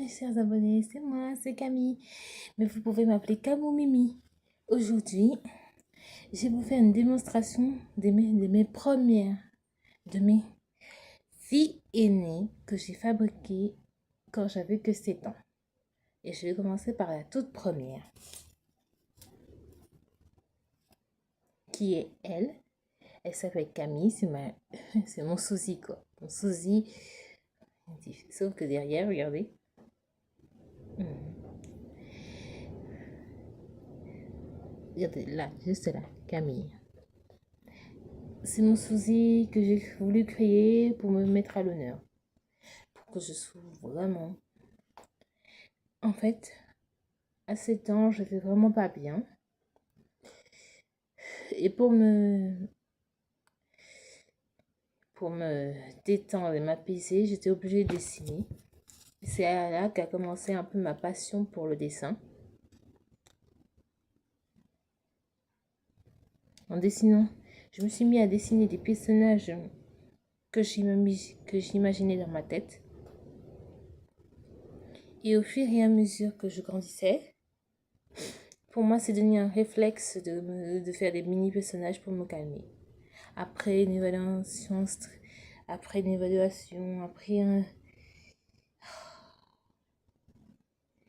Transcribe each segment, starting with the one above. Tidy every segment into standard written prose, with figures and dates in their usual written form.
mes chers abonnés, c'est moi, c'est Camille, mais vous pouvez m'appeler Camou Mimi. Aujourd'hui, je vais vous faire une démonstration de mes filles aînées que j'ai fabriquées quand j'avais que 7 ans. Et je vais commencer par la toute première, qui est elle. Elle s'appelle Camille, c'est mon sosie quoi. Mon sosie, sauf que derrière, regardez. Regardez là, juste là, Camille. C'est mon sosie que j'ai voulu créer pour me mettre à l'honneur. Pour que je sois vraiment... En fait, à 7 ans, je vais vraiment pas bien. Et pour me détendre et m'apaiser, j'étais obligée de dessiner. C'est là qu'a commencé un peu ma passion pour le dessin. En dessinant, je me suis mis à dessiner des personnages que j'imaginais dans ma tête. Et au fur et à mesure que je grandissais, pour moi, c'est devenu un réflexe de faire des mini-personnages pour me calmer. Après une évaluation, après une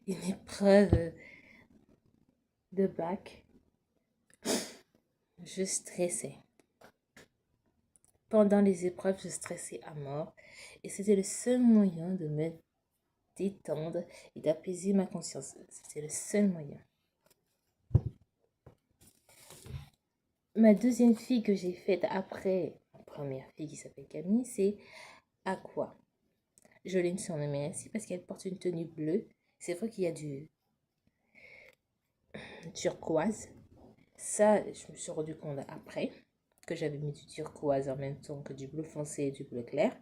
épreuve de bac, je stressais. Pendant les épreuves, je stressais à mort. Et c'était le seul moyen de me détendre et d'apaiser ma conscience. C'était le seul moyen. Ma deuxième fille que j'ai faite après ma première fille qui s'appelle Camille, c'est Aqua. Je l'ai surnommée ainsi parce qu'elle porte une tenue bleue. C'est vrai qu'il y a du turquoise. Ça, je me suis rendu compte après que j'avais mis du turquoise en même temps que du bleu foncé et du bleu clair.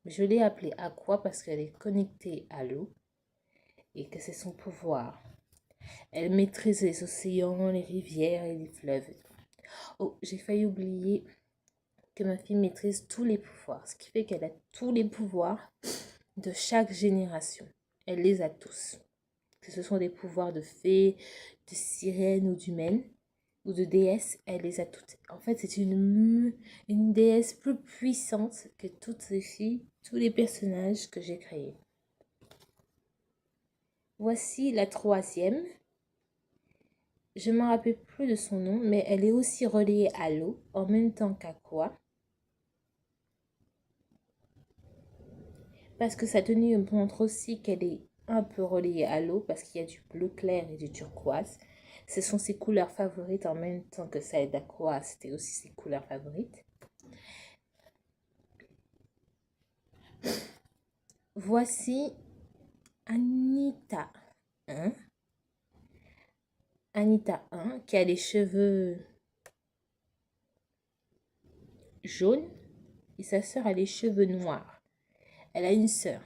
Je l'ai appelée Aqua parce qu'elle est connectée à l'eau et que c'est son pouvoir. Elle maîtrise les océans, les rivières et les fleuves. Oh, j'ai failli oublier que ma fille maîtrise tous les pouvoirs, ce qui fait qu'elle a tous les pouvoirs de chaque génération. Elle les a tous. Que ce sont des pouvoirs de fée, de sirène ou d'humaine ou de déesse, elle les a toutes. En fait, c'est une déesse plus puissante que toutes les filles, tous les personnages que j'ai créés. Voici la troisième. Je ne me rappelle plus de son nom, mais elle est aussi reliée à l'eau, en même temps qu'Aqua. Parce que sa tenue montre aussi qu'elle est un peu reliée à l'eau, parce qu'il y a du bleu clair et du turquoise. Ce sont ses couleurs favorites en même temps que celle d'Aqua, c'était aussi ses couleurs favorites. Voici Anita 1. Anita 1 qui a les cheveux jaunes et sa sœur a les cheveux noirs. Elle a une sœur.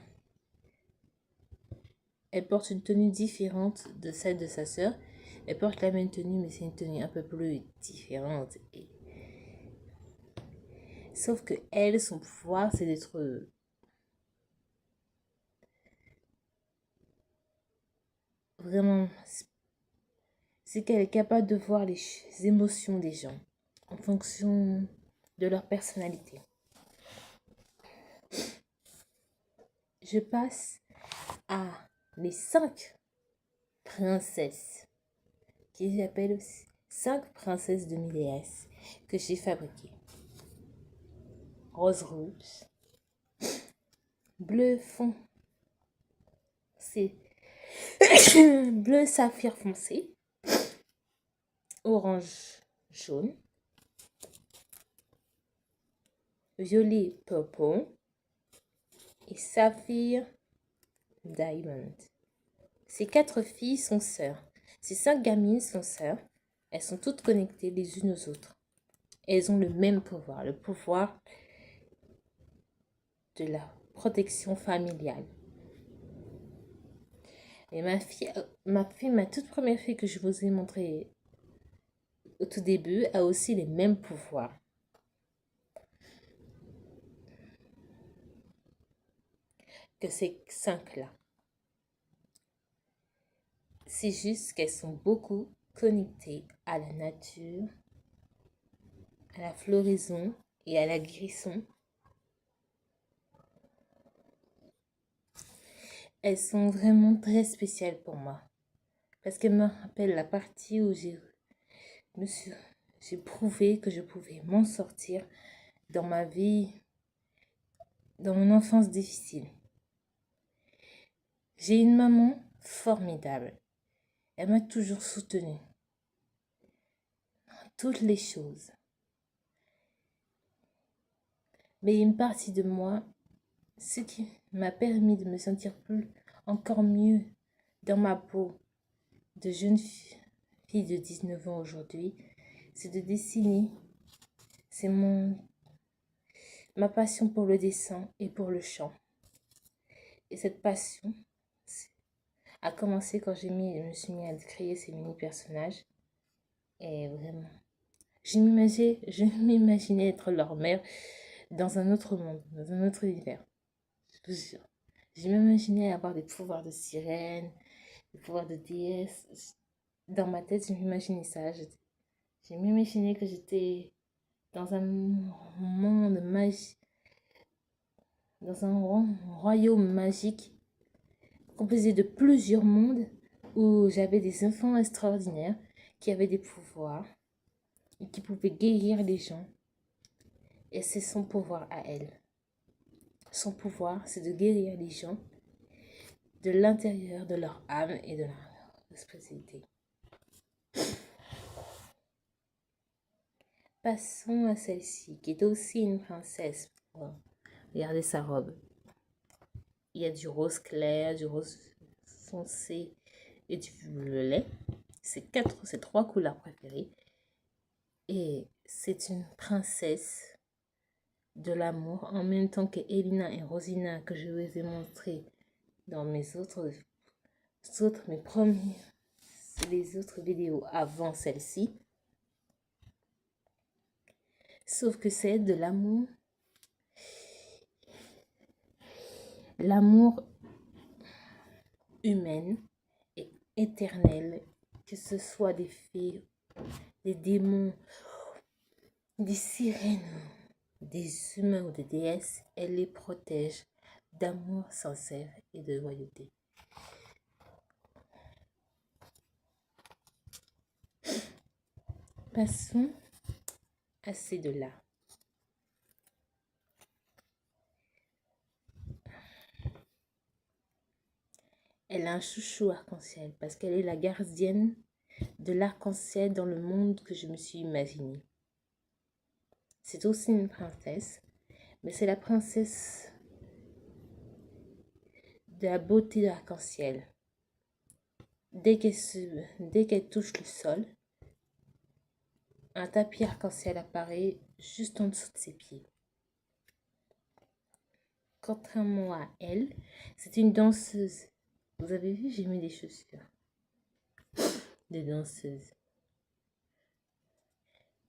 Elle porte une tenue différente de celle de sa sœur. Elle porte la même tenue, mais c'est une tenue un peu plus différente. Sauf que elle, son pouvoir, c'est d'être vraiment... C'est qu'elle est capable de voir les émotions des gens en fonction de leur personnalité. Je passe à les 5 princesses qui j'appelle aussi 5 princesses de mes déesses que j'ai fabriquées. Rose rouge, bleu fond, c'est bleu saphir foncé, orange jaune, violet purple et saphir diamond. Ces 4 filles sont sœurs. Ces 5 gamines sont sœurs. Elles sont toutes connectées les unes aux autres. Elles ont le même pouvoir, le pouvoir de la protection familiale. Et ma toute première fille que je vous ai montrée au tout début a aussi les mêmes pouvoirs. Que ces 5 là. C'est juste qu'elles sont beaucoup connectées à la nature, à la floraison et à la guérison. Elles sont vraiment très spéciales pour moi parce qu'elles me rappellent la partie où j'ai prouvé que je pouvais m'en sortir dans ma vie, dans mon enfance difficile. J'ai une maman formidable. Elle m'a toujours soutenue dans toutes les choses. Mais une partie de moi, ce qui m'a permis de me sentir encore mieux dans ma peau de jeune fille de 19 ans aujourd'hui, c'est de dessiner. C'est ma passion pour le dessin et pour le chant. Et cette passion a commencé quand je me suis mis à créer ces mini-personnages. Et vraiment, je m'imaginais être leur mère dans un autre monde, dans un autre univers. Je vous jure. Je m'imaginais avoir des pouvoirs de sirène, des pouvoirs de déesse. Dans ma tête, je m'imaginais ça. Je m'imaginais que j'étais dans un monde magique, dans un royaume magique composé de plusieurs mondes où j'avais des enfants extraordinaires qui avaient des pouvoirs et qui pouvaient guérir les gens. Et c'est son pouvoir à elle. Son pouvoir, c'est de guérir les gens de l'intérieur de leur âme et de leur spiritualité. Passons à celle-ci, qui est aussi une princesse. Regardez sa robe. Il y a du rose clair, du rose foncé et du violet. C'est trois couleurs préférées. Et c'est une princesse de l'amour en même temps que Elina et Rosina que je vous ai montré dans les autres vidéos avant celle-ci. Sauf que c'est de l'amour humaine et éternel, que ce soit des fées, des démons, des sirènes, des humains ou des déesses, elle les protège d'amour sincère et de loyauté. Passons à ces deux-là. Elle a un chouchou arc-en-ciel parce qu'elle est la gardienne de l'arc-en-ciel dans le monde que je me suis imaginé. C'est aussi une princesse, mais c'est la princesse de la beauté de l'arc-en-ciel. Dès qu'elle touche le sol, un tapis arc-en-ciel apparaît juste en dessous de ses pieds. Contrairement à elle, c'est une danseuse. Vous avez vu, j'ai mis des chaussures de danseuse.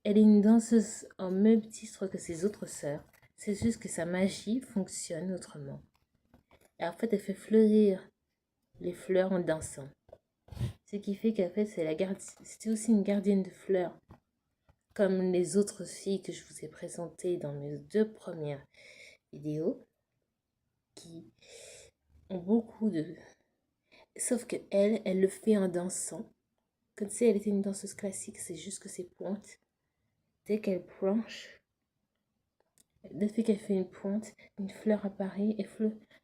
Elle est une danseuse en même titre que ses autres sœurs. C'est juste que sa magie fonctionne autrement. Et en fait, elle fait fleurir les fleurs en dansant. Ce qui fait qu'en fait, c'était aussi une gardienne de fleurs. Comme les autres filles que je vous ai présentées dans mes 2 premières vidéos. Qui ont beaucoup de... Sauf que elle le fait en dansant. Comme si elle était une danseuse classique, c'est juste que ses pointes, dès qu'elle planche, dès qu'elle fait une pointe, une fleur apparaît et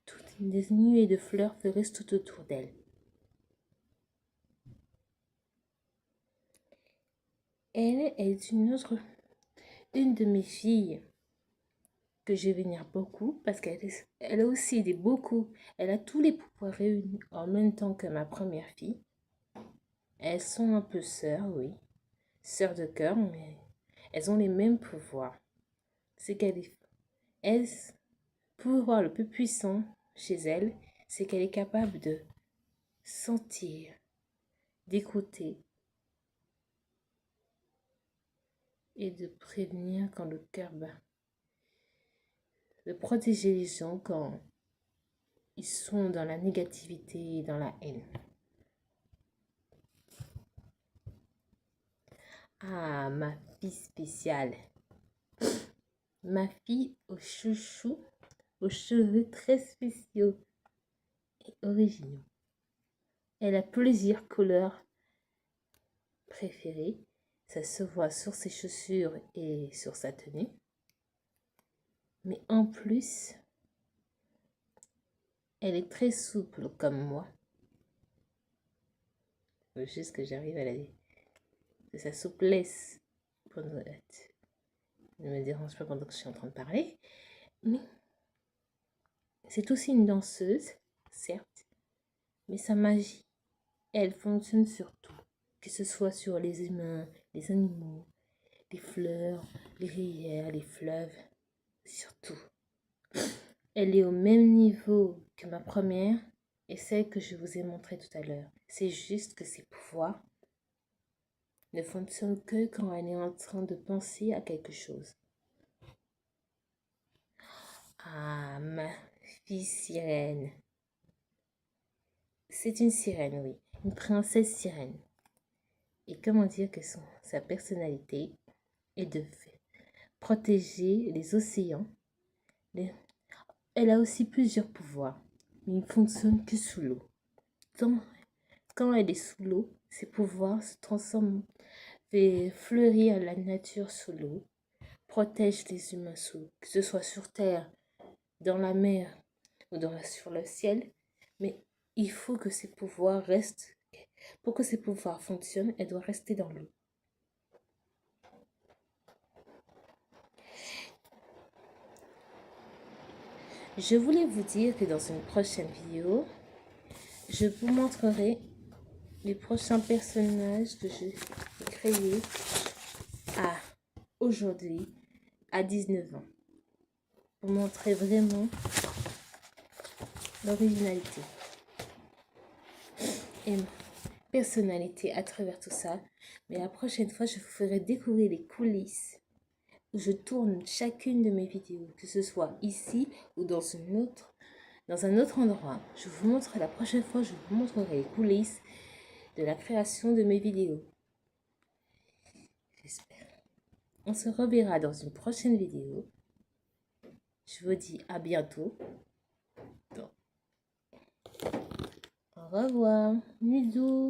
toutes des nuées de fleurs fleurissent tout autour d'elle. Elle est une de mes filles que je vénère beaucoup parce elle a aussi elle a tous les pouvoirs réunis en même temps que ma première fille. Elles sont un peu sœurs, oui. Sœurs de cœur, mais elles ont les mêmes pouvoirs. C'est pouvoir le plus puissant chez elle, c'est qu'elle est capable de sentir, d'écouter et de prévenir quand le cœur bat. De protéger les gens quand ils sont dans la négativité et dans la haine. Ah, ma fille spéciale. Ma fille au chouchou, aux cheveux très spéciaux et originaux. Elle a plusieurs couleurs préférées. Ça se voit sur ses chaussures et sur sa tenue. Mais en plus, elle est très souple comme moi. Il faut juste que j'arrive à la dire. De sa souplesse. Ne me dérange pas pendant que je suis en train de parler. Mais c'est aussi une danseuse, certes. Mais sa magie, elle fonctionne sur tout. Que ce soit sur les humains, les animaux, les fleurs, les rivières, les fleuves. Surtout. Elle est au même niveau que ma première et celle que je vous ai montrée tout à l'heure. C'est juste que ses pouvoirs ne fonctionnent que quand elle est en train de penser à quelque chose. Ah, ma fille sirène. C'est une sirène, oui. Une princesse sirène. Et comment dire que sa personnalité est de protéger les océans. Elle a aussi plusieurs pouvoirs, mais ils ne fonctionnent que sous l'eau. Quand elle est sous l'eau, ses pouvoirs se transforment, fait fleurir la nature sous l'eau, protège les humains sous l'eau, que ce soit sur terre, dans la mer ou sur le ciel. Mais il faut que ses pouvoirs restent. Pour que ses pouvoirs fonctionnent, elle doit rester dans l'eau. Je voulais vous dire que dans une prochaine vidéo, je vous montrerai les prochains personnages que j'ai créés aujourd'hui à 19 ans. Pour montrer vraiment l'originalité et ma personnalité à travers tout ça. Mais la prochaine fois, je vous ferai découvrir les coulisses où je tourne chacune de mes vidéos, que ce soit ici ou dans un autre endroit. Je vous montre la prochaine fois, je vous montrerai les coulisses de la création de mes vidéos. J'espère. On se reverra dans une prochaine vidéo. Je vous dis à bientôt. Au revoir. Bisous.